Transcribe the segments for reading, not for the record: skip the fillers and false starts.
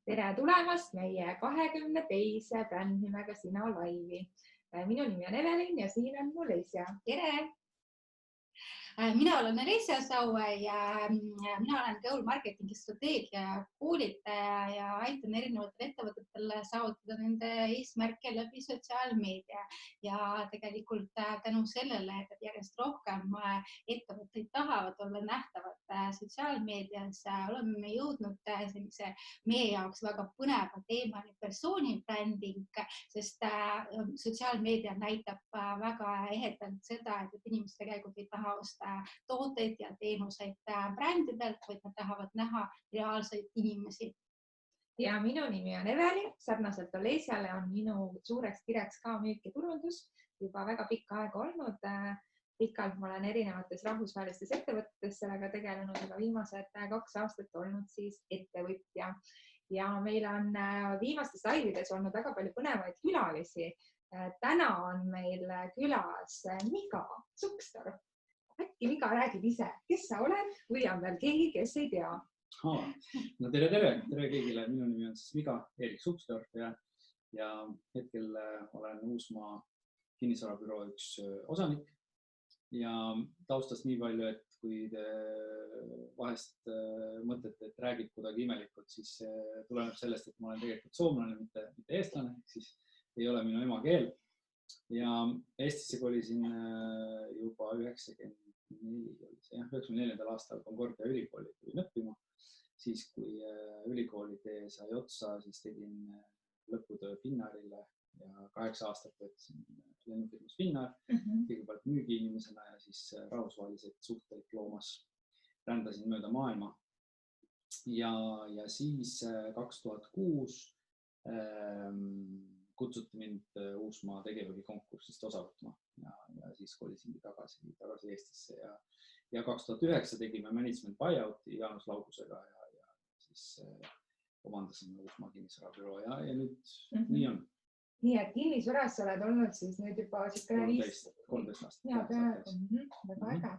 Tere tulemast meie 22. brändnimega Sina laivi. Minu nimi on Evelin ja siin on mul Lesia. Tere! Mina olen Alessia Saue ja mina olen Goal Marketingi strateegia koolitaja ja aitan erinevatel ettevõtetel saavutada nende eesmärke läbi sotsiaalmeedia. Ja tegelikult tänu sellele, et järjest rohkem ettevõtteid tahavad olla nähtavad sotsiaalmeedias, oleme me jõudnud sellise meie jaoks väga põneva teemani persoonibränding, sest sotsiaalmeedia näitab väga ehedalt seda, et inimesed tegelikult ei taha osta tooteid ja teenuseid brändidelt, vaid nad tahavad näha reaalseid inimesi. Ja minu nimi on Evelin, sarnaselt Olesiale on minu suureks kireks ka müük ja turundus juba väga pikka aega olnud. Pikalt ma olen erinevates rahvusvahelistes ettevõtetes sellega tegelenud, aga viimased 2 aastat olnud siis ettevõtja. Ja meil on viimastes laivides olnud väga palju põnevaid külalisi. Täna on meil külas Miga Sukstorp. Äkki Miga räägib ise, kes sa oled või on veel keegi, kes ei tea? No tere kõigile. Minu nimi on siis Miga Erik Sukstorp ja hetkel olen Uusmaa kinnisvarabüroo üks osanik. Ja taustast nii palju, et kui te vahest mõtlete, et räägib kuidagi imelikult, siis tuleneb sellest, et ma olen tegelikult soomlane, mitte eestlane, siis ei ole minu emakeel. Ja Eestisse kolisin juba 94. aastal Concordia ülikooli tulin õppima. Siis kui ülikooli tee sai otsa, siis tegin lõputöö Finnairile ja 8 aastat töötasin lennufirmas Finnair, kõigepealt müügiinimesena ja siis rahvusvahelised suhteid loomas. Rändasin mööda maailma ja siis 2006 kutsuti mind Uusmaa tegevjuhi konkursist osa võtma ja siis kolisingi tagasi Eestisse ja 2009 tegime management buyouti Jaanus Laugusega ja siis omandasime Uusmaa kinnisvarabüroo ja nüüd nii on. Nii, et kinnisvaras sa oled olnud siis nüüd juba 13 aastat. Ja, väga äge.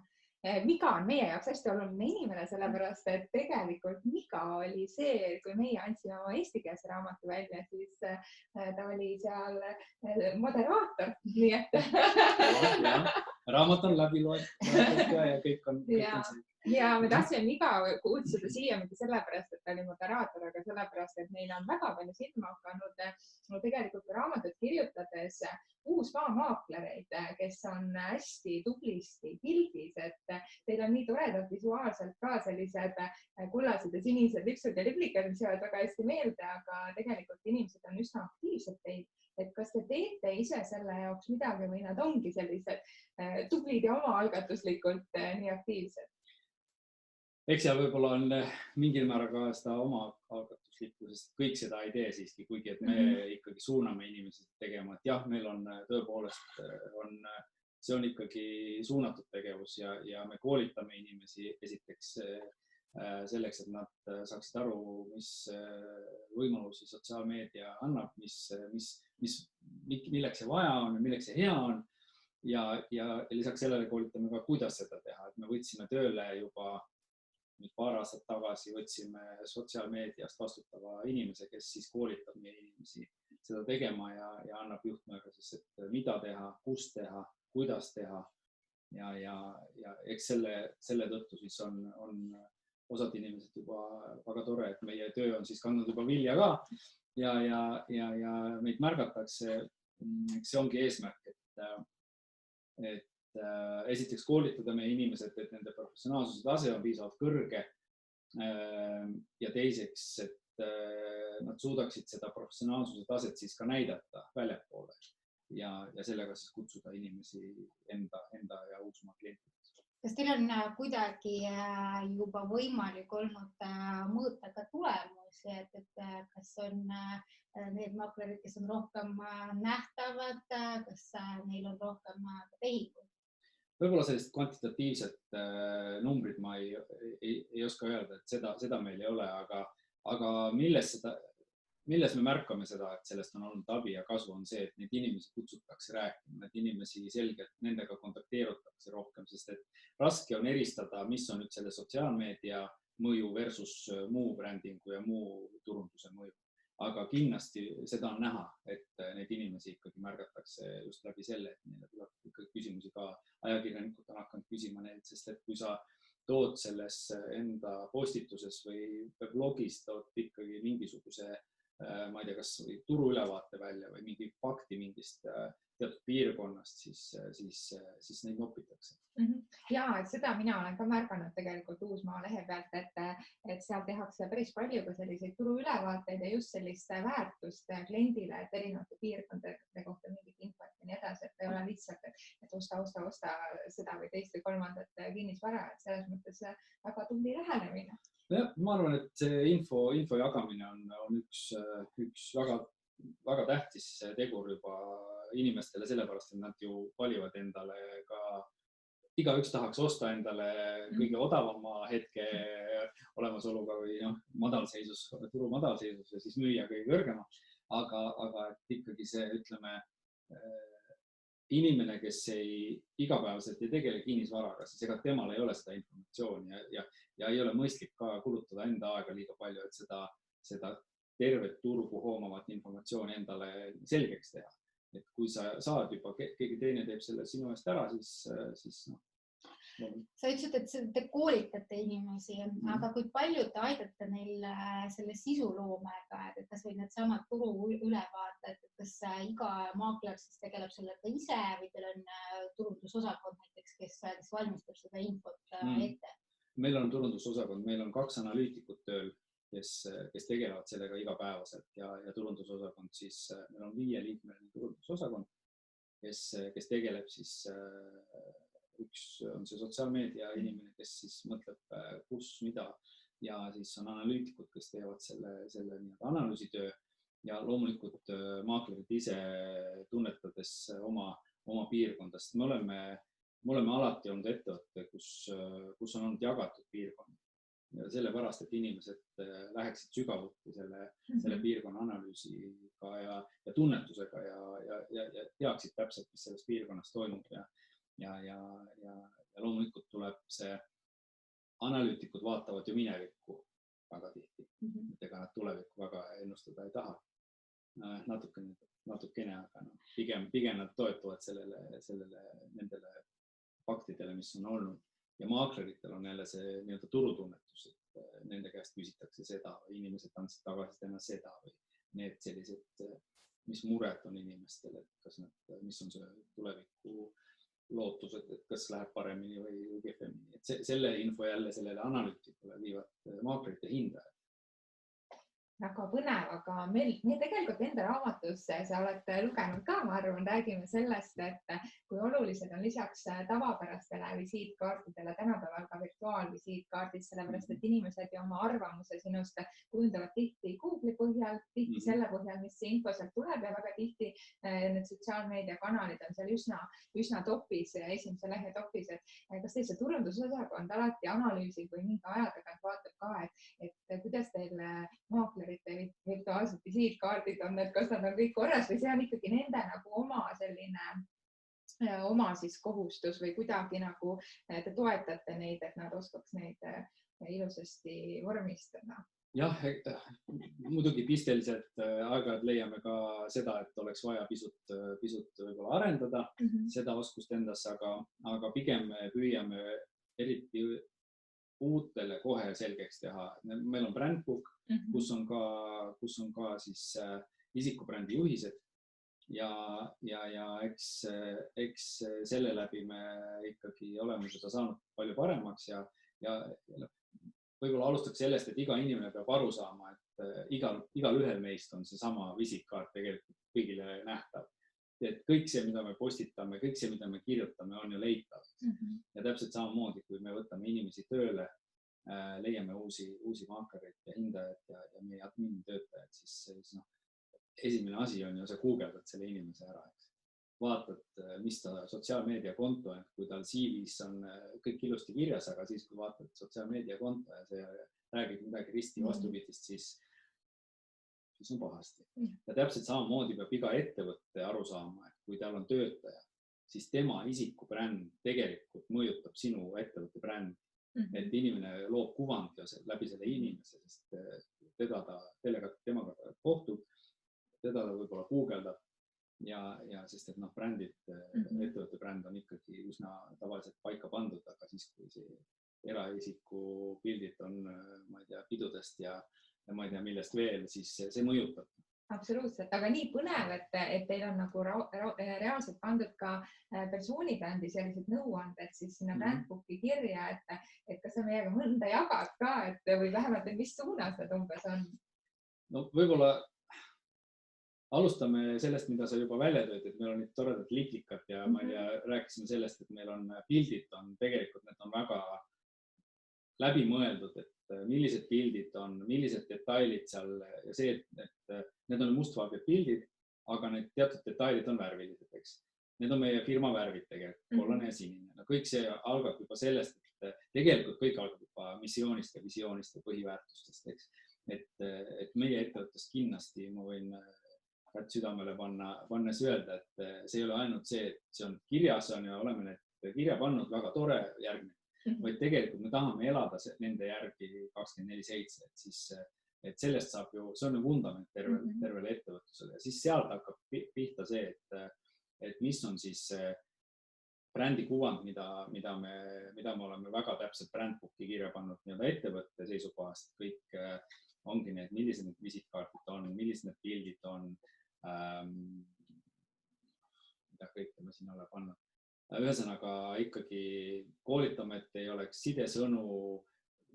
Miga on meie jaoks hästi oluline inimene, sellepärast, et tegelikult Miga oli see, kui meie andsime oma eestikeelse raamatu välja, siis ta oli seal moderaator. Nii et... Raamat on läbi loetud ja kõik on see. Ja me tahtsime Miga kutsuda siia mitte sellepärast, et ta oli moderaator, aga sellepärast, et meil on väga palju silma hakanud tegelikult raamatut kirjutades Uusmaa maaklereid, kes on hästi tublisti pildis, et teil on nii toredad visuaalselt ka sellised kullased ja sinised lipsud ja liblikad, mis jäävad väga hästi meelde, aga tegelikult inimesed on üsna aktiivsed teid. Et kas te teete ise selle jaoks midagi või nad ongi sellised tublid ja omaalgatuslikult nii aktiivsed? Eks ja võib-olla on mingil määral ka seda oma algatuslikkusest, kõik seda ei tee siiski, kuigi et me ikkagi suuname inimesi tegema, et jah, meil on tõepoolest, see on ikkagi suunatud tegevus ja me koolitame inimesi esiteks selleks, et nad saaksid aru, mis võimalusi sotsiaalmeedia annab, milleks see vaja on ja milleks see hea on ja lisaks sellele koolitame ka, kuidas seda teha, et me võtsime tööle juba paar aastat tagasi võtsime sotsiaalmeediast vastutava inimese, kes siis koolitab meie inimesi seda tegema ja annab juhtmega siis, et mida teha, kus teha, kuidas teha ja eks selle tõttu siis on osad inimesed juba väga tore, et meie töö on siis kandnud juba vilja ka ja meid märgatakse. See ongi eesmärk, et esiteks koolitada meie inimesed, et nende professionaalsuse tase on piisavalt kõrge ja teiseks, et nad suudaksid seda professionaalsuse taset siis ka näidata väljapoole ja sellega siis kutsuda inimesi enda ja Uusmaa klientideks. Kas teil on kuidagi juba võimalik olnud mõõta ka tulemusi, et kas on need maklerid, kes on rohkem nähtavad, kas neil on rohkem tehinguid? Võib-olla sellist kvantitatiivset numbrit ma ei oska öelda, et seda meil ei ole, aga milles me märkame seda, et sellest on olnud abi ja kasu, on see, et neid inimesi kutsutakse rääkima, need inimesi selgelt nendega kontakteerutakse rohkem, sest et raske on eristada, mis on nüüd selle sotsiaalmeedia mõju versus muu brändingu ja muu turunduse turunduse mõju. Aga kindlasti seda on näha, et neid inimesi ikkagi märgatakse just läbi selle, et neile tuleb ikkagi küsimusi ka ajakirjanikud on hakanud küsima neid, sest et kui sa tood selles enda postituses või blogis tood ikkagi mingisuguse, ma ei tea, kas turuülevaate välja või mingi fakti mingist teatud piirkonnast, siis neid nopitakse. Ja, et seda mina olen ka märganud tegelikult Uusmaa lehe pealt, et seal tehakse päris palju ka selliseid turuülevaateid ja just sellist väärtust kliendile, et erinevate piirkondade kohta mingit infot ja nii edasi, et ei ole lihtsalt, et osta seda või teist või kolmandat kinnisvara, et selles mõttes väga tubli lähenemine. Ja, ma arvan, et see info jagamine on üks väga tähtis tegur juba inimestele, sellepärast, et nad ju valivad endale ka, igaüks tahaks osta endale kõige odavama hetke olemasoluga või madalseisus, turu madalseisus ja siis müüa kõige kõrgema. Aga et ikkagi see, ütleme, inimene, kes igapäevaselt ei tegele kinnisvaraga, siis ega temal ei ole seda informatsiooni ja ei ole mõistlik ka kulutada enda aega liiga palju, et seda tervet turgu hoomavat informatsiooni endale selgeks teha. Et kui sa saad juba, keegi teine teeb selle sinu eest ära, siis Sa ütlesid, et te koolitate inimesi, aga kui palju te aidate neil selle sisuloomega, et kas või need samad turu ülevaated, et kas iga maakler siis tegeleb sellega ise või teil on turundusosakond näiteks, kes valmistab seda infot ette? Meil on turundusosakond, meil on 2 analüütikut tööl, kes tegelevad sellega igapäevaselt ja turundusosakond siis, meil on 5-liikmeline turundusosakond, kes tegeleb siis, üks on see sotsiaalmeedia inimene, kes siis mõtleb, kus, mida ja siis on analüütikud, kes teevad selle analüüsitöö ja loomulikult maaklerid ise tunnetades oma piirkondast. Me oleme alati olnud ettevõtte, kus on olnud jagatud piirkond. Ja sellepärast, et inimesed läheksid sügavuti selle piirkonna analüüsiga ja tunnetusega ja teaksid täpselt, mis selles piirkonnas toimub ja loomulikult tuleb see, analüütikud vaatavad ju minevikku väga tihti, ega nad tulevikku väga ennustada ei taha. Natukene, aga pigem nad toetuvad nendele faktidele, mis on olnud. Ja maakleritel on jälle see nii-öelda turutunnetus, et nende käest küsitakse seda või inimesed andsid tagasi seda või need sellised, mis mured on inimestel, et mis on see tuleviku lootused, et kas läheb paremini või kehvemini. Et selle info jälle sellele analüütikule viivad maaklerite hindajad. Väga põnev, aga meil tegelikult enda raamatus sa oled lugenud ka, ma arvan, räägime sellest, et kui olulised on lisaks tavapärastele visiitkaartidele tänapäeval ka virtuaalvisiitkaardid, sellepärast, et inimesed ja oma arvamuse sinust kujundavad tihti Google'i põhjal, tihti selle põhjal, mis see info sealt tuleb ja väga tihti need sotsiaalmeediakanalid on seal üsna topis, esimese lehe topis, et kas teil see turundusosakond alati analüüsib või mingi aja tagant vaatab ka, et kuidas teil maaklerite virtuaalsed visiitkaardid on, et kas nad on kõik korras või see on ikkagi nende nagu oma siis kohustus või kuidagi nagu te toetate neid, et nad oskaks neid ilusasti vormistada? Jah, muidugi pisteliselt aeg-ajalt leiame ka seda, et oleks vaja pisut võib-olla arendada seda oskust endas, aga pigem püüame eriti uutele kohe selgeks teha. Meil on Brandbook, kus on ka siis isikubrändi juhised ja eks selle läbi me ikkagi oleme seda saanud palju paremaks ja võib-olla alustaks sellest, et iga inimene peab aru saama, et igal ühel meist on see sama visitkaart tegelikult kõigile nähtav. Et kõik see, mida me postitame, kõik see, mida me kirjutame, on ju leitav. Ja täpselt samamoodi, kui me võtame inimesi tööle, leiame uusi maaklereid ja hindajad ja meie admin-töötajad, siis esimene asi on ju see guugeldad selle inimese ära. Vaatad, mis ta sotsiaalmeediakonto on, kui tal CV-s on kõik ilusti kirjas, aga siis, kui vaatad sotsiaalmeediakonto ja see räägib midagi risti vastupidist, siis on pahasti. Ja täpselt samamoodi peab iga ettevõtte aru saama, et kui tal on töötaja, siis tema isikubränd tegelikult mõjutab sinu ettevõtte brändi. Et inimene loob kuvandi läbi selle inimese, sest temaga kohtub, teda ta võib-olla guugeldab ja sest et brändid, ettevõtte bränd on ikkagi üsna tavaliselt paika pandud, aga siis, kui see eraisiku pildid on, ma ei tea, pidudest ja ma ei tea, millest veel, siis see mõjutab. Absoluutselt, aga nii põnev, et teil on nagu reaalselt pandud ka persoonibrändi sellised nõuanded siis sinna brandbooki kirja, et kas sa meiega mõnda jagad ka, või vähemalt, et mis suunas need umbes on? No võib-olla alustame sellest, mida sa juba välja tõid, et meil on nüüd toredad liklikad ja ma ei tea, rääkisime sellest, et meil on pildid, tegelikult need on väga läbimõeldud, et millised pildid on, millised detailid seal ja see, et need on mustvalged pildid, aga need teatud detailid on värvilised, eks. Need on meie firma värvid tegelikult, kollane ja sinine. No kõik see algab juba sellest, et tegelikult kõik algab juba missioonist ja visioonist ja põhiväärtustest, eks. Et meie ettevõttest kindlasti ma võin kätt südamele pannes öelda, et see ei ole ainult see, et see on kirjas on ja oleme need kirja pannud, väga tore järgmine, vaid tegelikult me tahame elada nende järgi 24/7, et siis et sellest saab ju, see on ju vundament tervele ettevõtlusele ja siis sealt hakkab pihta see, et mis on siis brändi kuvand, mida me oleme väga täpselt brandbooki kirja pannud nii-öelda ettevõtte seisukohast, kõik ongi need, millised need visitkaardid on, millised need pildid on, mida kõike me siin ole pannud. Ühesõnaga ikkagi koolitame, et ei oleks sidesõnu,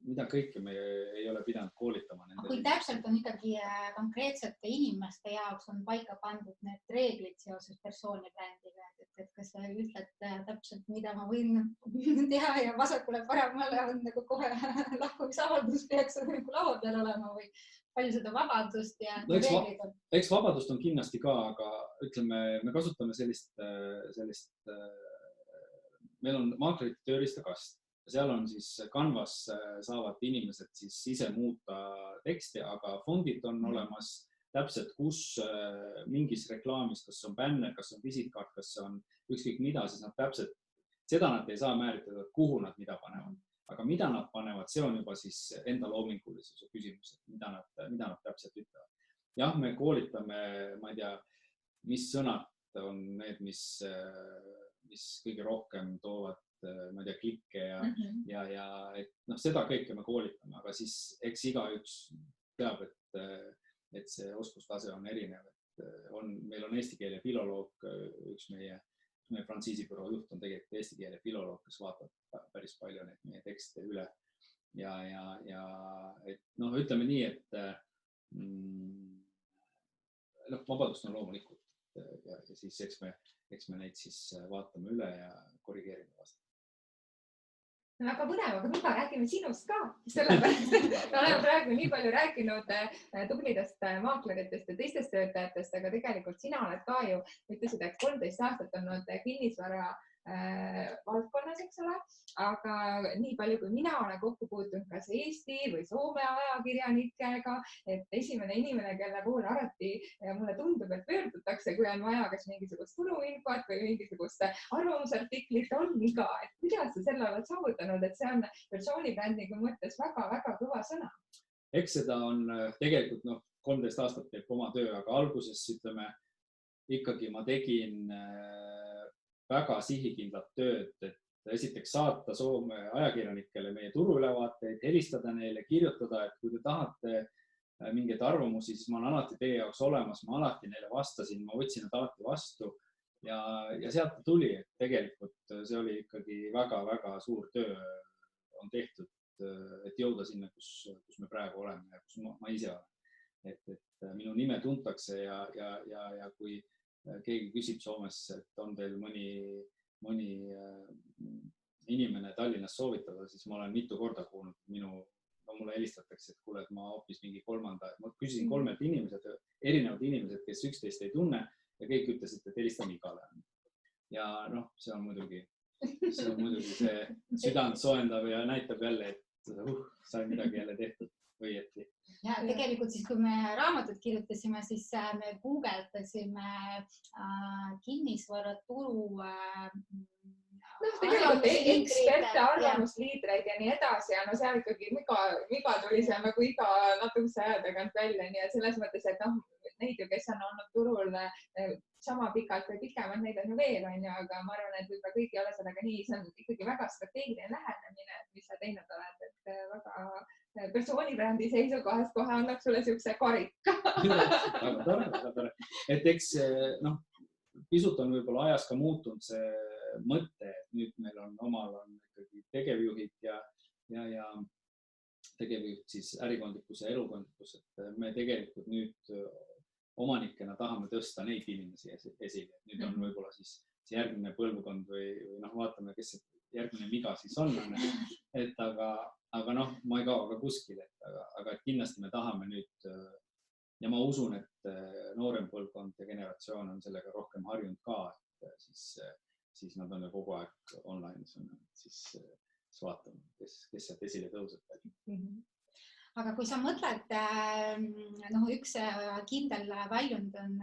mida kõike me ei ole pidanud koolitama. Kui täpselt on ikkagi konkreetsete inimeste jaoks on paika pandud need reeglid seoses persoonibrändiga, et kas sa ütled täpselt, mida ma võin teha ja vasakule paremale on nagu kohe lahkumisavaldus peaks laua peal olema või palju seda vabadust ja reeglid on? Eks vabadust on kindlasti ka, aga ütleme, me kasutame sellist meil on maaklerite tööriistakast ja seal on siis Canvas saavad inimesed siis ise muuta teksti, aga fondid on olemas täpselt, kus mingis reklaamis, kas on bänner, kas on visitkaart, kas on ükskõik mida, siis nad täpselt, seda nad ei saa määritada, kuhu nad mida panevad. Aga mida nad panevad, see on juba siis enda loomingulisuse küsimus, mida nad täpselt ütlevad. Jah, me koolitame, ma ei tea, mis sõnad on need, mis kõige rohkem toovad, ma ei tea, klikke ja et seda kõike me koolitame, aga siis eks igaüks teab, et see oskustase on erinev. Meil on eesti keele filoloog, üks meie frantsiisibüroo juht on tegelikult eesti keele filoloog, kes vaatab päris palju neid meie tekste üle. Ja et ütleme nii, et vabadust on loomulikult ja siis eks me neid siis vaatame üle ja korrigeerime vastu. Väga põnev, aga mida räägime sinust ka, sellepärast, et me oleme praegu nii palju rääkinud tublidest maakleritest ja teistest töötajatest, aga tegelikult sina oled ka ju, ütlesid, et 13 aastat olnud kinnisvara valdkonnas, eks ole, aga nii palju, kui mina olen kokku puutunud kas Eesti või Soome ajakirjanikega, et esimene inimene, kelle poole alati mulle tundub, et pöördutakse, kui on vaja kas mingisugust turuinfot või mingisugust arvamusartiklit, on iga. Et kuidas sa selle oled saavutanud, et see on persoonibrändiga mõttes väga-väga kõva sõna? Eks seda on tegelikult 13 aastat teeb oma töö, aga alguses ütleme, ikkagi ma tegin väga sihikindlat tööd, et esiteks saata Soome ajakirjanikele meie turuülevaateid, helistada neile, kirjutada, et kui te tahate mingeid arvamusi, siis ma olen alati teie jaoks olemas, ma alati neile vastasin, ma võtsin nad alati vastu ja sealt tuli, et tegelikult see oli ikkagi väga-väga suur töö on tehtud, et jõuda sinna, kus me praegu oleme ja kus ma ise olen. Et minu nime tuntakse ja kui keegi küsib Soomes, et on teil mõni inimene Tallinnas soovitada, siis ma olen mitu korda kuulnud, mulle helistatakse, et kuule, et ma hoopis mingi kolmanda, ma küsisin 3 erinevad inimesed, kes üksteist ei tunne ja kõik ütlesid, et helistan igale. Ja see on muidugi see südant soendav ja näitab jälle, et sai midagi jälle tehtud õieti. Ja tegelikult siis, kui me raamatut kirjutasime, siis me guugeldasime kinnisvaraturu tegelikult eksperte, arvamusliidreid ja nii edasi ja no seal ikkagi miga tuli seal nagu iga natukese aja tagant välja, nii et selles mõttes, et neid ju, kes on olnud turul sama pikalt või pikemalt, neid on ju veel, aga ma arvan, et võib-olla kõik ei ole sellega nii, see on ikkagi väga strateegiline lähenemine, mis sa teinud oled, et väga persoonibrändi seisukohast kohe annaks sulle siukse karika. Väga tore. Et eks pisut on võib-olla ajas ka muutunud see mõte, et nüüd meil omal on ikkagi tegevjuhid ja tegevjuhid siis ärikondlikkus ja elukondlikkus, et me tegelikult nüüd omanikena tahame tõsta neid inimesi esile. Nüüd on võib-olla siis järgmine põlvkond või vaatame, kes see järgmine miga siis on. Et aga ma ei kao ka kuskil, aga et kindlasti me tahame nüüd ja ma usun, et noorem põlvkond ja generatsioon on sellega rohkem harjunud ka, et siis nad on ju kogu aeg online, siis vaatame, kes sealt esile tõuseb. Aga kui sa mõtled, üks kindel väljund on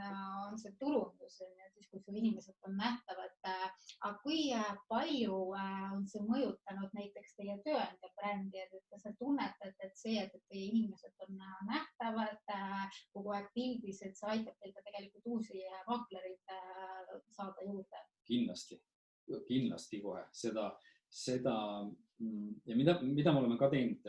see turundus, siis kui su inimesed on nähtavad, aga kui palju on see mõjutanud näiteks teie tööandja brändi, et kas sa tunnetad, et see, et teie inimesed on nähtavad kogu aeg pildis, et see aitab teil ka tegelikult uusi maaklerid saada juurde? Kindlasti kohe. Seda ja mida me oleme ka teinud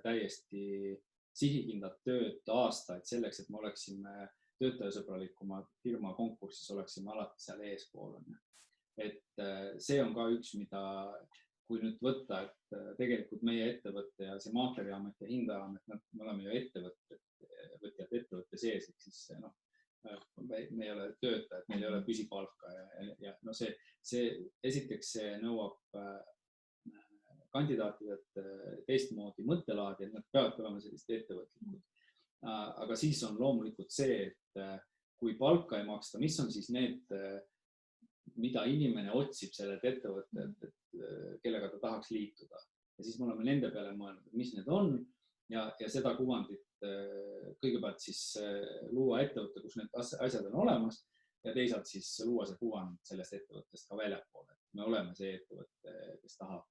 täiesti sihikindlat tööd aastaid selleks, et me oleksime töötajasõbralikuma firma konkursis, oleksime alati seal eespool. Et see on ka üks, mida kui nüüd võtta, et tegelikult meie ettevõtte ja see Maakleriamet ja Hindaamet, me oleme ju ettevõtte sees, et siis me ei ole töötajad, meil ei ole püsipalka ja see esiteks see nõuab kandidaatidelt teistmoodi mõttelaadi, et nad peavad olema sellised ettevõtlikud. Aga siis on loomulikult see, et kui palka ei maksta, mis on siis need, mida inimene otsib sellelt ettevõttelt, kellega ta tahaks liituda. Ja siis me oleme nende peale mõelnud, mis need on ja seda kuvandit kõigepealt siis luua ettevõtte, kus need asjad on olemas ja teisalt siis luua see kuvand sellest ettevõttest ka väljapoole. Me oleme see ettevõtte, kes tahab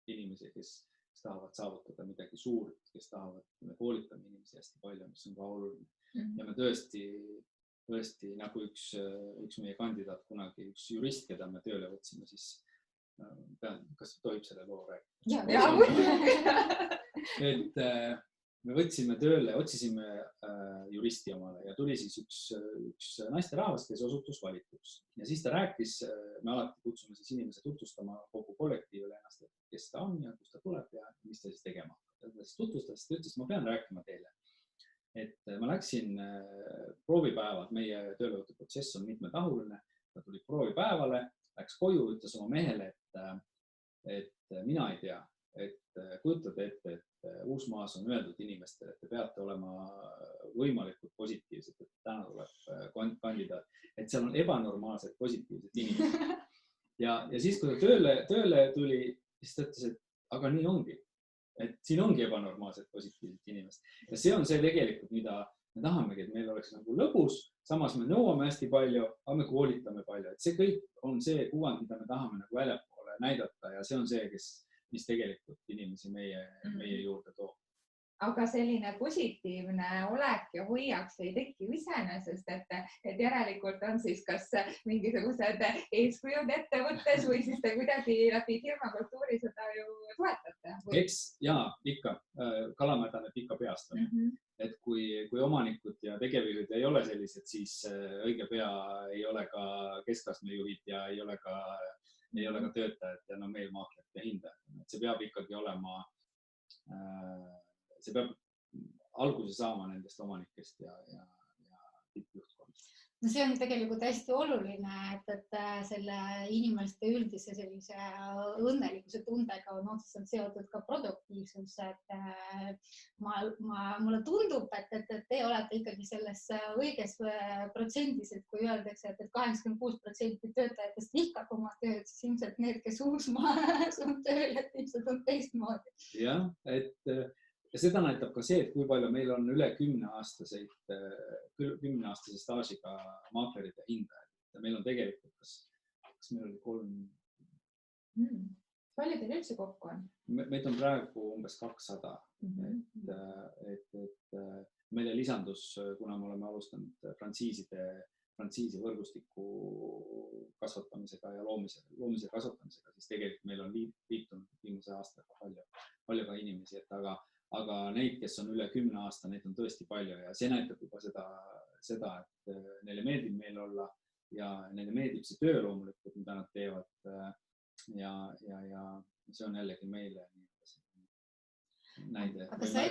inimesi, kes tahavad saavutada midagi suurt, kes tahavad, me koolitame inimesi hästi palju, mis on ka oluline. Ja me tõesti nagu üks meie kandidaat kunagi, üks jurist, keda me tööle võtsime, siis kas tohib selle loo rääkida? Et me võtsime tööle, otsisime juristi omale ja tuli siis üks naisterahvas, kes osutus valituks. Ja siis ta rääkis, me alati kutsume siis inimese tutvustama kogu kollektiivile ennast, et kes ta on ja kust ta tuleb ja mis ta siis tegema. Ta siis tutvustas, ta ütles, ma pean rääkima teile. Et ma läksin proovipäevad, meie töölevõtuprotsess on mitmetahuline, ta tuli proovipäevale, läks koju, ütles oma mehele, et mina ei tea, et kujutad ette, et Uusmaas on öeldud inimestele, et te peate olema võimalikult positiivsed, et täna tuleb kandidaat, et seal on ebanormaalsed positiivsed inimesed. Ja siis, kui ta tööle tuli, siis ta ütles, et aga nii ongi, et siin ongi ebanormaalsed positiivsed inimesed. Ja see on see tegelikult, mida me tahamegi, et meil oleks nagu lõbus, samas me nõuame hästi palju, aga me koolitame palju. Et see kõik on see kuvand, mida me tahame nagu väljapoole näidata ja see on see, mis tegelikult inimesi meie juurde toob. Aga selline positiivne olek ja hoiaks ei teki iseenesest, et järelikult on siis kas mingisugused eeskujud ettevõttes või siis te kuidagi läbi firma kultuuri seda ju toetate? Eks, jaa, ikka. Kalamädane pika peast on. Et kui omanikud ja tegevjuhid ei ole sellised, siis õige pea ei ole ka keskastmejuhid ja ei ole ka töötajad ja meil maaklerid ja hindajad. See peab ikkagi olema, see peab alguse saama nendest omanikest ja tippjuhtkonnast. No see on tegelikult hästi oluline, et selle inimeste üldise sellise õnnelikkuse tundega on otseselt seotud ka produktiivsus. Mulle tundub, et te olete ikkagi selles õiges protsendis, et kui öeldakse, et 86% töötajatest vihkab oma tööd, siis ilmselt need, kes Uusmaas on tööl, et ilmselt on teistmoodi. Jah, ja seda näitab ka see, et kui palju meil on üle 10-aastase staažiga maaklerid ja hindajad. Meil on tegelikult, kas meil oli Palju teil üldse kokku on? Meid on praegu umbes 200. Et meile lisandus, kuna me oleme alustanud frantsiisi võrgustiku kasvatamisega ja loomise kasvatamisega, siis tegelikult meil on liitunud viimase aastaga palju ka inimesi, aga neid, kes on üle 10 aasta, neid on tõesti palju ja see näitab juba seda, et neile meeldib meil olla ja neile meeldib see töö loomulikult, mida nad teevad ja see on jällegi meile näide. Aga sa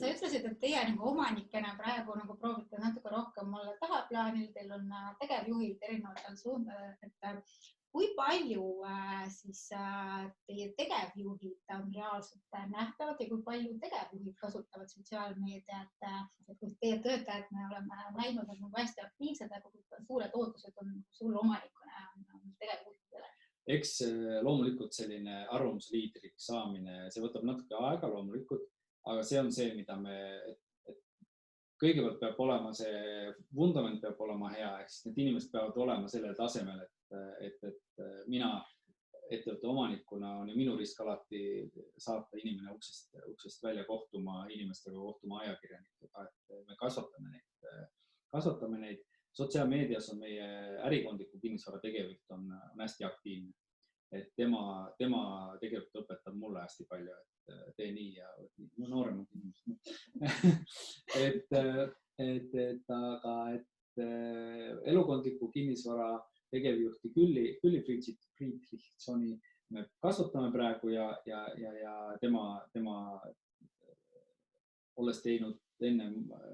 ütlesid, et teie omanikena praegu proovite natuke rohkem olla tahaplaanil, teil on tegevjuhid erinevatel suundadel, et kui palju siis teie tegevjuhid on reaalselt nähtavad ja kui palju tegevjuhid kasutavad sotsiaalmeediat, et kui teie töötajad me oleme näinud, et on hästi aktiivsed, aga kui suured ootused on sul omanikuna tegevjuhtidele? Eks loomulikult selline arvamusliidriks saamine, see võtab natuke aega loomulikult, aga see on see, mida kõigepealt peab olema see vundament peab olema hea, ehk siis need inimesed peavad olema sellel tasemel, et mina ettevõtte omanikuna on ju minu risk alati saata inimene uksest välja kohtuma inimestega, kohtuma ajakirjanikega, et me kasvatame neid. Sotsiaalmeedias on meie ärikondliku kinnisvara tegevjuht on hästi aktiivne. Et tema tegelikult õpetab mulle hästi palju, et tee nii ja nooremad inimesed. Aga elukondliku kinnisvara tegevjuhti Külli Friedrichsoni me kasvatame praegu ja tema olles teinud enne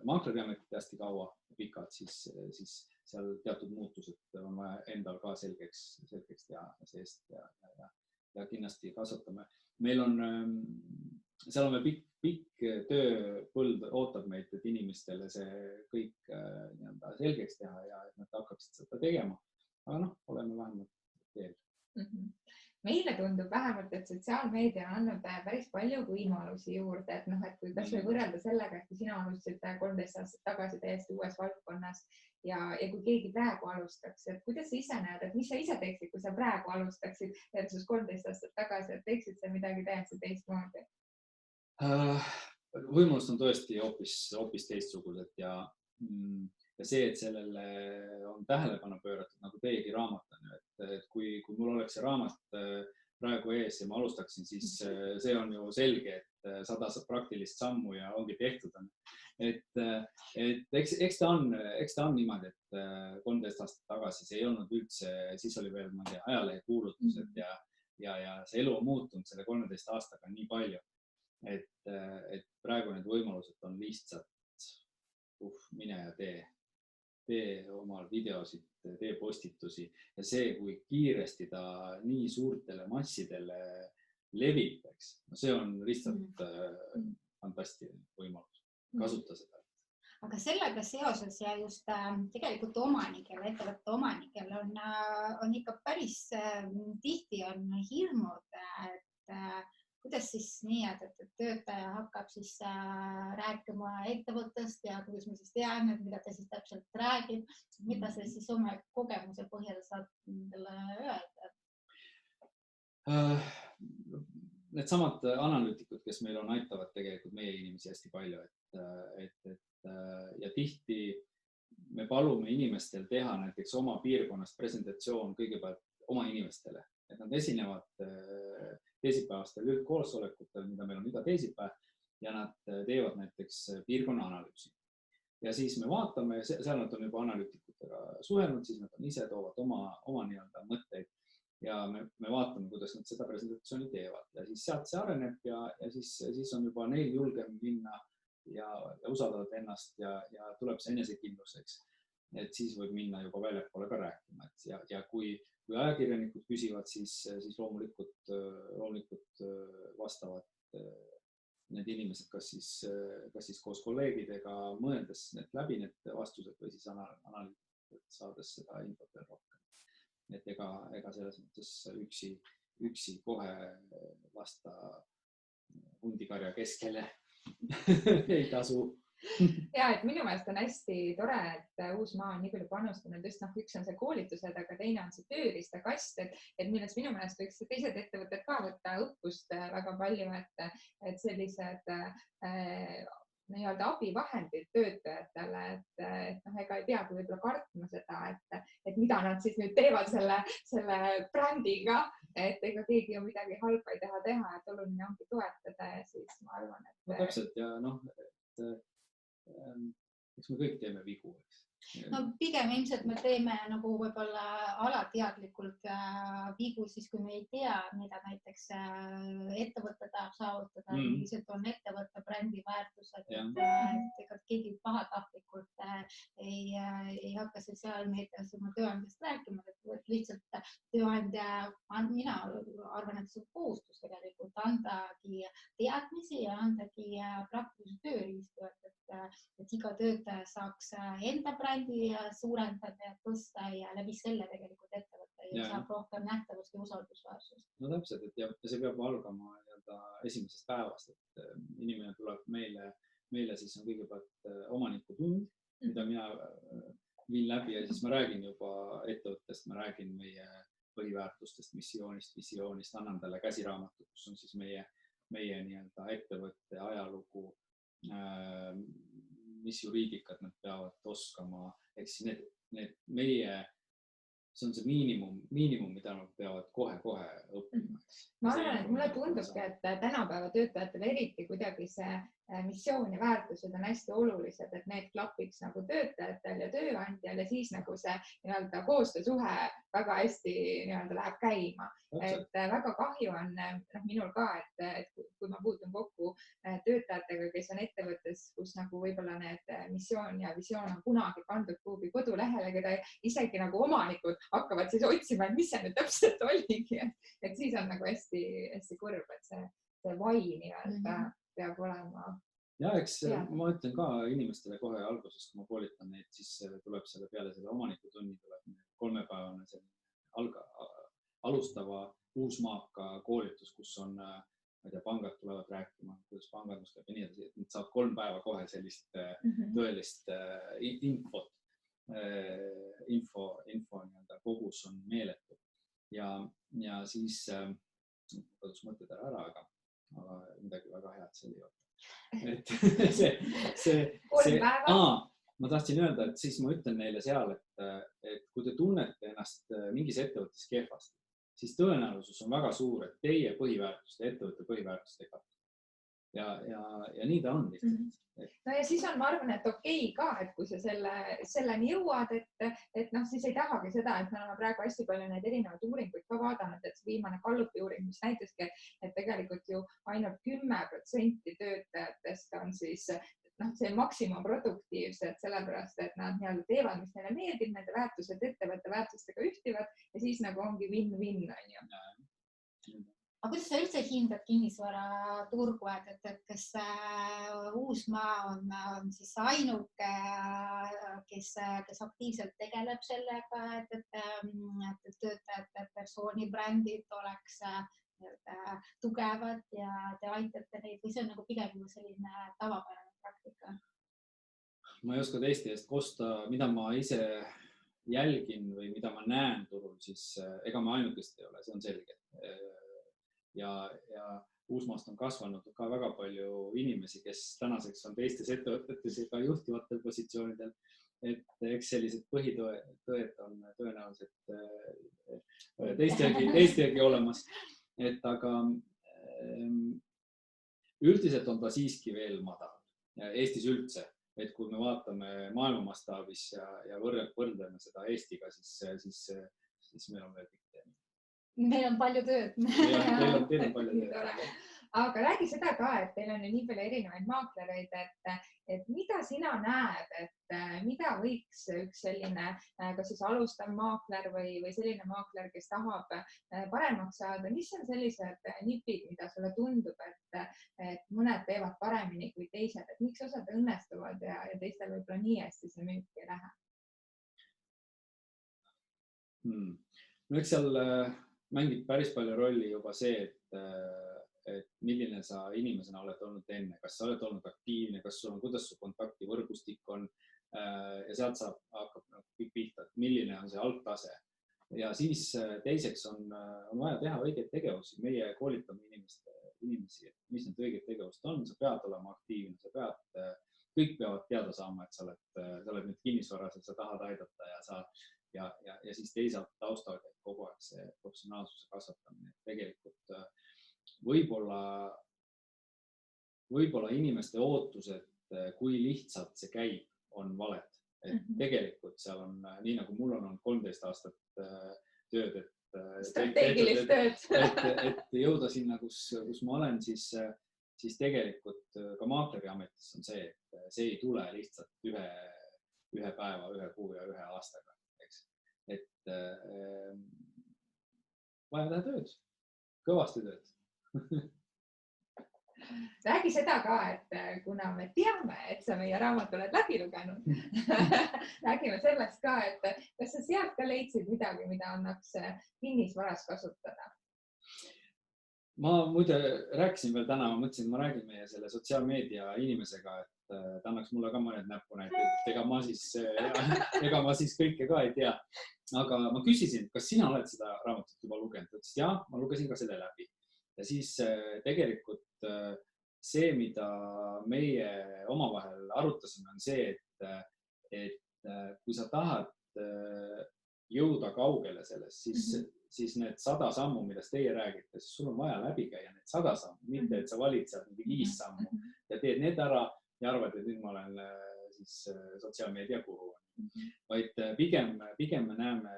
Maklerjametit hästi kaua pikalt, siis seal teatud muutused on vaja endal ka selgeks teha seest ja kindlasti kasvatame. Meil on, seal on pikk tööpõld ootab meid, et inimestele see kõik selgeks teha ja et nad hakkaksid seda tegema. Aga oleme vähemalt teel. Meile tundub vähemalt, et sotsiaalmeedia on andnud päris palju võimalusi juurde, et kui kas või võrrelda sellega, et kui sina alustasid 13 aastat tagasi täiesti uues valdkonnas ja kui keegi praegu alustaks, et kuidas sa ise näed, et mis sa ise teeksid, kui sa praegu alustaksid versus 13 aastat tagasi, et teeksid sa midagi täiesti teistmoodi? Võimalused on tõesti hoopis teistsugused ja see, et sellele on tähelepanu pööratud, nagu teiegi raamat on, et kui mul oleks see raamat praegu ees ja ma alustaksin, siis see on ju selge, et 100 praktilist sammu ja ongi tehtud. Eks ta on niimoodi, et 13 aastat tagasi see ei olnud üldse, siis oli veel ajalehe kuulutused ja see elu on muutunud selle 13 aastaga nii palju, et praegu need võimalused on lihtsalt mine ja tee omal videosid, tee postitusi ja see, kui kiiresti ta nii suurtele massidele levib, see on lihtsalt fantastiline võimalus. Kasuta seda. Aga sellega seoses ja just tegelikult omanikel, ettevõtte omanikel on ikka päris tihti on hirmud, et kuidas siis nii, et töötaja hakkab siis rääkima ettevõttest ja kuidas me siis teame, mida ta siis täpselt räägib, mida sa siis oma kogemuse põhjal saad talle öelda? Needsamad analüütikud, kes meil on, aitavad tegelikult meie inimesi hästi palju, ja tihti me palume inimestel teha näiteks oma piirkonnast presentatsioon kõigepealt oma inimestele, et nad esinevad teisipäevastel üldkoosolekutel, mida meil on iga teisipäev ja nad teevad näiteks piirkonna analüüsi. Ja siis me vaatame, seal nad on juba analüütikutega suhelnud, siis nad ise toovad oma mõtteid ja me vaatame, kuidas nad seda presentatsiooni teevad ja siis sealt see areneb ja siis on juba neil julgem minna ja usaldavad ennast ja tuleb see enesekindluseks, et siis võib minna juba väljapoole ka rääkima ja kui ajakirjanikud küsivad, siis loomulikult vastavad need inimesed, kas siis koos kolleegidega mõeldes läbi need vastused või siis analüütikud saades seda infot veel rohkem. Et ega selles mõttes üksi kohe vasta hundikarja keskele ei tasu. Ja, et minu meelest on hästi tore, et Uusmaa on nii palju panustanud, just üks on see koolitused, aga teine on see tööriistakast, et millest minu meelest võiks teised ettevõtted ka võtta õppust väga palju, et sellised nii-öelda abivahendid töötajatele, et ega ei peagi võib-olla kartma seda, et mida nad siis nüüd teevad selle brändiga, et ega keegi ju midagi halba ei taha teha, et oluline ongi toetada ja siis ma arvan, et... No täpselt ja eks me kõik teeme vigu, eks. No pigem ilmselt me teeme nagu võib-olla alateadlikult vigu siis, kui me ei tea, mida näiteks ettevõte tahab saavutada, millised on ettevõtte brändi väärtused, et keegi pahatahtlikult ei hakka siis seal näiteks oma tööandjast rääkima, et lihtsalt tööandja, mina arvan, et see on kohustus tegelikult andagi teadmisi ja andagi praktilisi tööriistu, et iga töötaja saaks enda brändi suurendada ja tõsta ja läbi selle tegelikult ettevõte saab rohkem nähtavust ja usaldusväärsust. No täpselt, et see peab algama esimesest päevast, et inimene tuleb meile siis on kõigepealt omanikutund, mida mina viin läbi ja siis ma räägin juba ettevõttest, ma räägin meie põhiväärtustest, missioonist, visioonist, annan talle käsiraamatu, kus on siis meie nii-öelda ettevõtte ajalugu, mis juriidikat nad peavad oskama, eks need meie, see on see miinimum, mida nad peavad kohe õppima. Ma arvan, et mulle tundubki, et tänapäeva töötajatele eriti kuidagi see missioon ja väärtused on hästi olulised, et need klapiks nagu töötajatel ja tööandjal ja siis nagu see nii-öelda koostöösuhe väga hästi nii-öelda läheb käima. Et väga kahju on minul ka, et kui ma puutun kokku töötajatega, kes on ettevõttes, kus nagu võib-olla need missioon ja visioon on kunagi pandud kuhugi kodulehele, keda isegi nagu omanikud hakkavad siis otsima, et mis see nüüd täpselt oligi. Et siis on nagu hästi kurb, et see vai nii-öelda peab olema. Ja eks ma ütlen ka inimestele kohe alguses, kui ma koolitan neid, siis tuleb selle peale selle omanikutunni, tuleb 3-päevane alustava Uusmaaka koolitus, kus on, ma ei tea, pangad tulevad rääkima, kuidas pangandus käib ja nii edasi, et nad saavad 3 päeva kohe sellist tõelist infot. Info nii-öelda kogus on meeletu ja siis kodus mõtted ära, aga midagi väga head seal ei ole. Ma tahtsin öelda, et siis ma ütlen neile seal, et kui te tunnete ennast mingis ettevõttes kehvasti, siis tõenäosus on väga suur, et teie põhiväärtuste, ettevõtte põhiväärtuste ei kattu. Ja nii ta on lihtsalt. No ja siis on, ma arvan, et okei ka, et kui sa selleni jõuad, et siis ei tahagi seda, et me oleme praegu hästi palju neid erinevaid uuringuid ka vaadanud, et see viimane Gallupi uuring, mis näitaski, et tegelikult ju ainult 10% töötajatest on siis see maksimum produktiivsed, sellepärast, et nad teevad, mis neile meeldib, nende väärtused ettevõtte väärtustega ühtivad ja siis nagu ongi win-win, on ju. Aga kuidas sa üldse hindad kinnisvaraturgu, et kas Uusmaa on siis ainuke, kes aktiivselt tegeleb sellega, et töötajate persoonibrändid oleks tugevad ja te aitate neid või see on nagu pigem selline tavapärane praktika? Ma ei oska teiste eest kosta, mida ma ise jälgin või mida ma näen turul, siis ega ma ainukest ei ole, see on selge. Ja Uusmaast on kasvanud ka väga palju inimesi, kes tänaseks on teistes ettevõtetes ja ka juhtivatel positsioonidel. Et eks sellised põhitõed on tõenäoliselt teistegi olemas. Et aga üldiselt on ta siiski veel madal. Eestis üldse, et kui me vaatame maailma mastaabis ja võrdleme seda Eestiga, siis meil on veel pikk teema. Meil on palju tööd. Teil on palju tööd. Aga räägi seda ka, et teil on nii palju erinevaid maaklereid, et mida sina näed, et mida võiks üks selline, kas siis alustav maakler või selline maakler, kes tahab paremaks saada, mis on sellised nipid, mida sulle tundub, et mõned teevad paremini kui teised, et miks osad õnnestuvad ja teistel võib-olla nii hästi see müük ei lähe? No eks seal mängib päris palju rolli juba see, et milline sa inimesena oled olnud enne, kas sa oled olnud aktiivne, kuidas su kontaktivõrgustik on ja sealt hakkab kõik pihta, et milline on see algtase. Ja siis teiseks on vaja teha õigeid tegevusi. Meie koolitame inimesi, mis need õiged tegevused on. Sa pead olema aktiivne, kõik peavad teada saama, et sa oled nüüd kinnisvaras ja sa tahad aidata ja siis teisalt taustavad kogu aeg see professionaalsuse kasvatamine. Tegelikult võib-olla inimeste ootused, kui lihtsalt see käib, on valed. Et tegelikult seal on, nii nagu mul on olnud 13 aastat tööd, strateegilist tööd. Et jõuda sinna, kus ma olen, siis tegelikult ka maakleri ametis on see, et see ei tule lihtsalt ühe päeva, ühe kuu ja ühe aastaga. Eks? Et vaja teha tööd, kõvasti tööd. Räägi seda ka, et kuna me teame, et sa meie raamat oled läbi lugenud, räägime sellest ka, et kas sa sealt ka leidsid midagi, mida annaks kinnisvaras kasutada? Ma muide rääkisin veel täna, ma mõtlesin, et ma räägin meie selle sotsiaalmeedia inimesega, et ta annaks mulle ka mõned näpunäited, ega ma siis kõike ka ei tea. Aga ma küsisin, kas sina oled seda raamatut juba lugenud? Ta ütles, jah, ma lugesin ka selle läbi. Ja siis tegelikult see, mida meie omavahel arutasime, on see, et kui sa tahad jõuda kaugele sellest, siis need 100 sammu, millest teie räägite, siis sul on vaja läbi käia need 100 sammu, mitte et sa valid sealt 5 sammu ja teed need ära ja arvad, et nüüd ma olen siis sotsiaalmeedia guru. Vaid pigem me näeme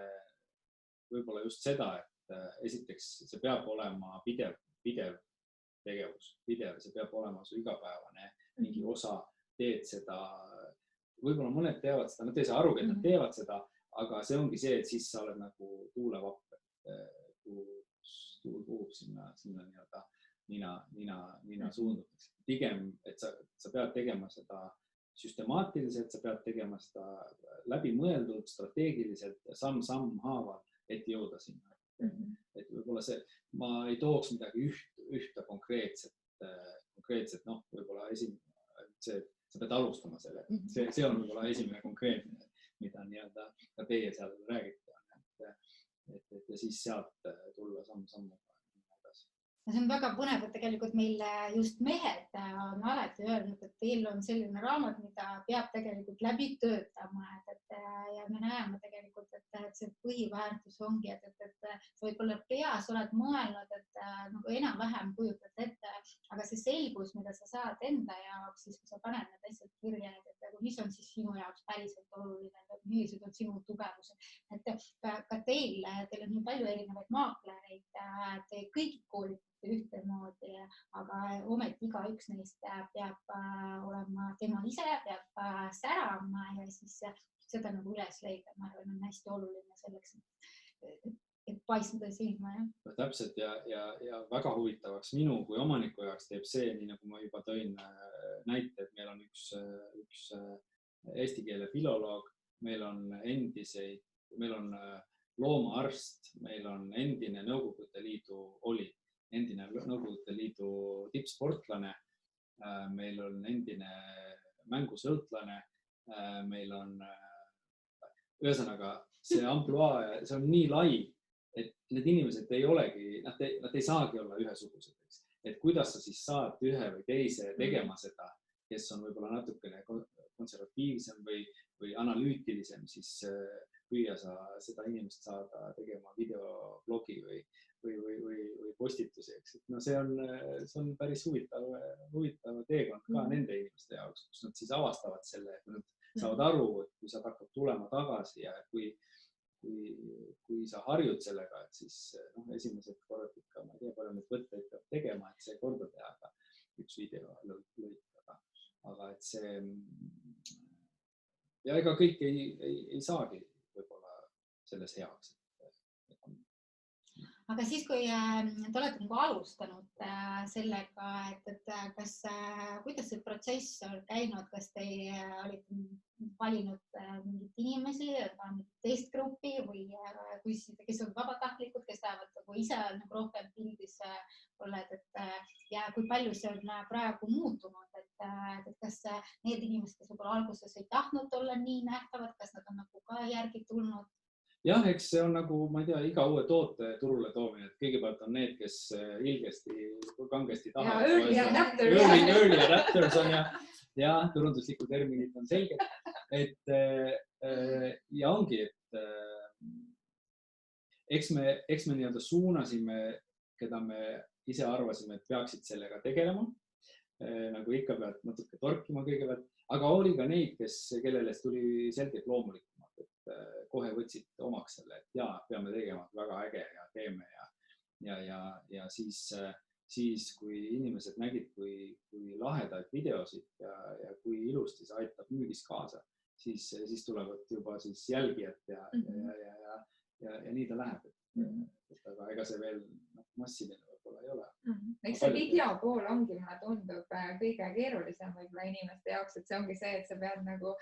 võib-olla just seda, et esiteks see peab olema pidev tegevus, see peab olema su igapäevane mingi osa, teed seda, võib-olla mõned teevad seda, nad ei saa aru, et nad teevad seda, aga see ongi see, et siis sa oled nagu tuulevapp, tuul puhub sinna nii-öelda nina suundumiseks. Pigem, et sa pead tegema seda süstemaatiliselt, sa pead tegema seda läbimõeldud, strateegiliselt, samm haaval, et jõuda sinna. Et võib-olla ma ei tooks midagi ühte konkreetset, võib-olla sa pead alustama selle. See on võib-olla esimene konkreetne, mida nii-öelda ka teie seal räägite. Ja siis sealt tulla samm. See on väga põnev, et tegelikult meil just mehed on alati öelnud, et teil on selline raamat, mida peab tegelikult läbi töötama. Ja me näeme tegelikult, et see põhiväärtus ongi, et sa võib-olla peas oled mõelnud, et nagu enam-vähem kujutad ette, aga see selgus, mida sa saad enda jaoks, siis kui sa paned need asjad kirja, et mis on siis sinu jaoks päriselt oluline, millised on sinu tugevused. Ka teil on nii palju erinevaid maaklereid, te kõik koolitate ühtemoodi, aga ometi igaüks neist peab olema tema ise, peab särama ja siis seda nagu üles leida. Ma arvan, on hästi oluline selleks, et paistada silma. Täpselt ja väga huvitavaks minu kui omaniku jaoks teeb see, nii nagu ma juba tõin näite, et meil on üks eesti keele filoloog, meil on loomaarst, meil on endine Nõukogude Liidu tippsportlane, meil on endine mängusõltlane, meil on ühesõnaga see ampluaa, see on nii lai, et need inimesed ei olegi, nad ei saagi olla ühesugused. Et kuidas sa siis saad ühe või teise tegema seda, kes on võib-olla natukene konservatiivsem või analüütilisem, siis püüa sa seda inimest saada tegema videoblogi või postitusi. See on päris huvitav teekond ka nende inimeste jaoks, kus nad siis avastavad selle, et nad saavad aru, et kui sa hakkad tulema tagasi ja kui sa harjud sellega, et siis esimesed korrad ikka, ma ei tea, palju neid võtteid peab tegema, et see korda teha, aga üks video lõitada. Aga et see ja ega kõik ei saagi võib-olla selles heaks. Aga siis, kui te olete nagu alustanud sellega, et kuidas see protsess on käinud, kas te olite valinud mingid inimesi, teist gruppi või kes on vabatahtlikud, kes tahavad ise rohkem pildis olla, et ja kui palju see on praegu muutunud, et kas need inimesed, kes võib-olla alguses ei tahtnud olla nii nähtavad, kas nad on nagu ka järgi tulnud? Jah, eks see on nagu, ma ei tea, iga uue toote turule toomine, et kõigepealt on need, kes ilgesti, kangesti tahavad. Early adapters on ja turundusliku terminid on selged. Ja ongi, et eks me nii-öelda suunasime, keda me ise arvasime, et peaksid sellega tegelema. Nagu ikka pead natuke torkima kõigepealt, aga oli ka neid, kellele tuli selgelt loomulikumalt, et kohe võtsid omaks selle, et jaa, peame tegema väga äge ja teeme ja siis, kui inimesed nägid, kui lahedaid videosid ja kui ilusti see aitab müügis kaasa, siis tulevad juba siis jälgijad ja nii ta läheb. Aga ega see veel massiline võib-olla ei ole. Eks see video pool ongi, mulle tundub kõige keerulisem võib-olla inimeste jaoks, et see ongi see, et sa pead nagu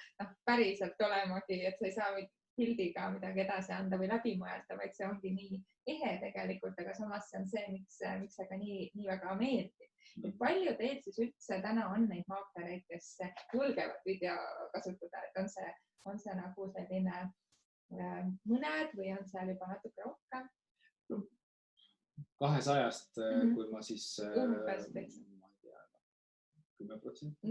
päriselt olemagi, et sa ei saa pildiga midagi edasi anda või läbi mõelda, vaid see ongi nii ehe tegelikult, aga samas see on see, miks see ka nii väga meeldib. Palju teil siis üldse täna on neid maaklereid, kes julgevad video kasutada, et on see nagu selline mõned või on seal juba natuke rohkem? 200-st, kui ma siis umbes, ma ei tea, 10%.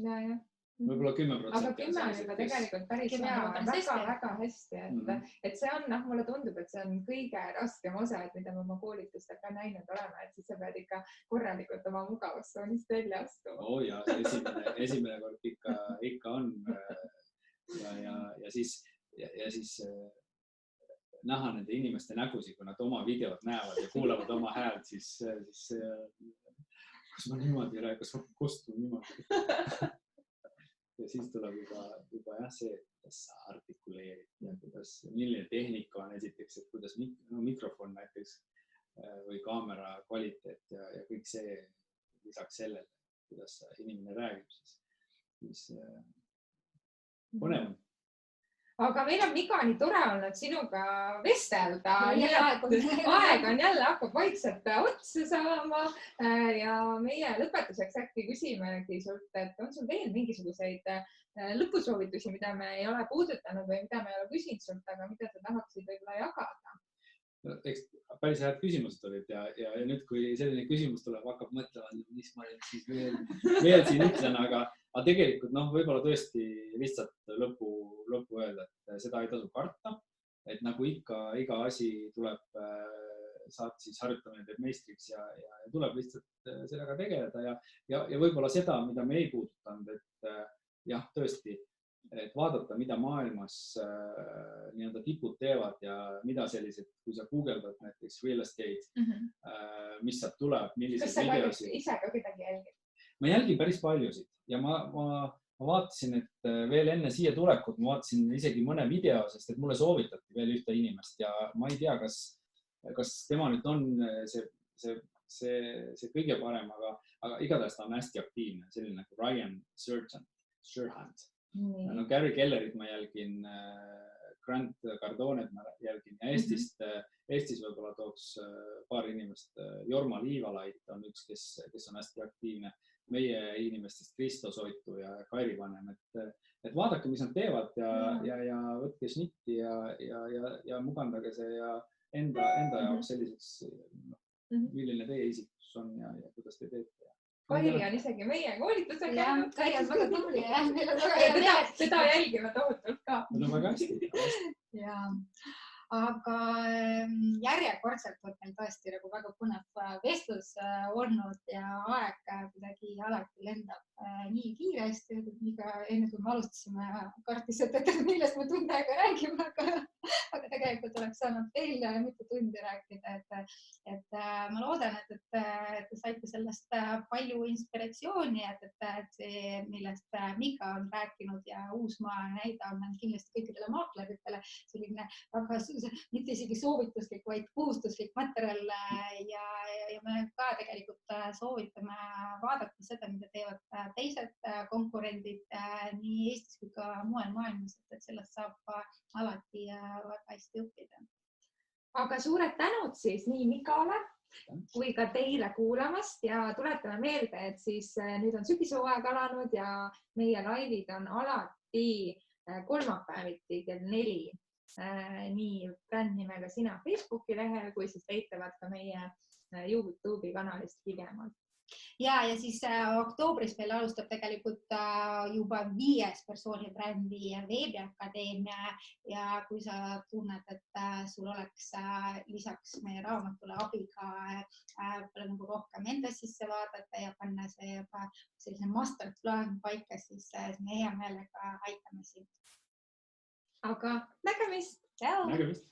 Ja. Võib-olla 10%. Aga 10 on juba tegelikult päris hea, väga hästi. Et see on, mulle tundub, et see on kõige raskem osa, et mida me oma koolitustel ka näinud oleme, et siis sa pead ikka korralikult oma mugavustsoonist välja astuma. Ja esimene kord ikka on. Ja siis näha nende inimeste nägusi, kui nad oma videod näevad ja kuulavad oma häält, siis kas ma niimoodi räägin, kas ma kostun niimoodi. Ja siis tuleb juba see, kuidas sa artikuleerid ja milline tehnika on esiteks, et kuidas mikrofon näiteks või kaamera kvaliteet ja kõik see lisaks sellele, kuidas inimene räägib, siis põnev on. Aga meil on Mika nii tore olnud sinuga vestelda. Aeg on jälle hakkab vaikselt otsa saama ja meie lõpetuseks äkki küsimegi sult, et on sul veel mingisuguseid lõpusoovitusi, mida me ei ole puudutanud või mida me ei ole küsinud sult, aga mida sa tahaksid võib-olla jagada? Eks päris head küsimused olid ja nüüd, kui selline küsimus tuleb, hakkab mõtlema, mis ma nüüd siis veel siin ütlen, aga tegelikult võib-olla tõesti lihtsalt lõppu öelda, et seda ei tasu karta, et nagu ikka iga asi tuleb, saad siis harjutamine teeb meistriks ja tuleb lihtsalt sellega tegeleda ja võib-olla seda, mida me ei puudutanud, et jah, tõesti, et vaadata, mida maailmas nii-öelda tipud teevad ja mida sellised, kui sa guugeldad näiteks real estate, mis sealt tuleb, milliseid videosid. Kas sa ise ka kedagi jälgid? Ma jälgin päris paljusid ja ma vaatasin, et veel enne siia tulekut ma vaatasin isegi mõne video, sest et mulle soovitati veel ühte inimest ja ma ei tea, kas tema nüüd on see kõige parem, aga igatahes ta on hästi aktiivne, selline nagu Ryan Serhant. Gary Kellerit ma jälgin, Grant Cardonet ma jälgin ja Eestis võib-olla tooks paar inimest. Jorma Liivalait on üks, kes on hästi aktiivne. Meie inimestest Kristo Soitu ja Kairi Vanem. Et vaadake, mis nad teevad ja võtke šnitti ja mugandage see ja enda jaoks selliseks, milline teie isikus on ja kuidas te teete. Kairi on isegi meie koolitusel käinud. Kairi on väga tubli ja seda jälgime tohutult ka. No väga hästi. Aga järjekordselt on meil tõesti nagu väga põnev vestlus olnud ja aeg kuidagi alati lendab nii kiiresti, enne kui me alustasime kartis, et millest me tund aega räägime, aga tegelikult oleks saanud veel mitu tundi rääkida. Et ma loodan, et te saite sellest palju inspiratsiooni, et see, millest Mika on rääkinud ja Uusmaa näide on kindlasti kõikidele maakleritele selline väga mitte isegi soovituslik, vaid kohustuslik materjal ja me ka tegelikult soovitame vaadata seda, mida teevad teised konkurendid nii Eestis kui ka mujal maailmas, et sellest saab alati väga hästi õppida. aga suured tänud siis nii Mikale kui ka teile kuulamast ja tuletame meelde, et siis nüüd on sügishooaeg alanud ja meie laivid on alati kolmapäeviti kell 4 nii brändnimega Sina Facebooki lehel kui siis leitavad ka meie YouTube'i kanalist hiljemalt. Ja siis oktoobris meil alustab tegelikult juba 5 persooni brändi veebiakadeemia ja kui sa tunned, et sul oleks lisaks meie raamatule abiga nagu rohkem enda sisse vaadata ja panna see juba selline masterplan paika, siis me hea meelega aitame sind. Aga nägemist! Nägemist!